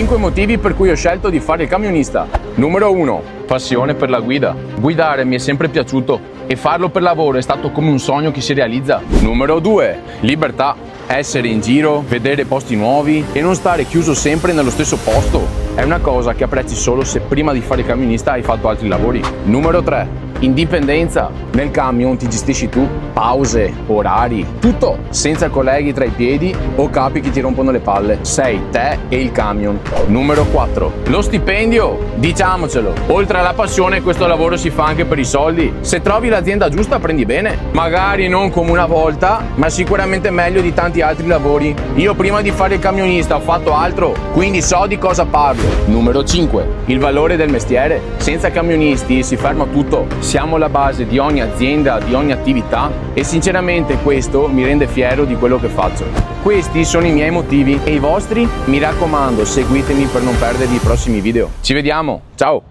5 motivi per cui ho scelto di fare il camionista. Numero 1. Passione per la guida. Guidare mi è sempre piaciuto e farlo per lavoro è stato come un sogno che si realizza. Numero 2. Libertà. Essere in giro, vedere posti nuovi e non stare chiuso sempre nello stesso posto. È una cosa che apprezzi solo se prima di fare il camionista hai fatto altri lavori. Numero 3. Indipendenza. Nel camion ti gestisci tu, pause, orari, tutto senza colleghi tra i piedi o capi che ti rompono le palle. Sei te e il camion. Numero 4. Lo stipendio. Diciamocelo, oltre alla passione questo lavoro si fa anche per i soldi. Se trovi l'azienda giusta prendi bene. Magari non come una volta, ma sicuramente meglio di tanti altri lavori. Io prima di fare il camionista ho fatto altro, quindi so di cosa parlo. Numero 5. Il valore del mestiere. Senza camionisti si ferma tutto. Siamo la base di ogni azienda, di ogni attività e sinceramente questo mi rende fiero di quello che faccio. Questi sono i miei motivi e i vostri? Mi raccomando, seguitemi per non perdere i prossimi video. Ci vediamo, ciao!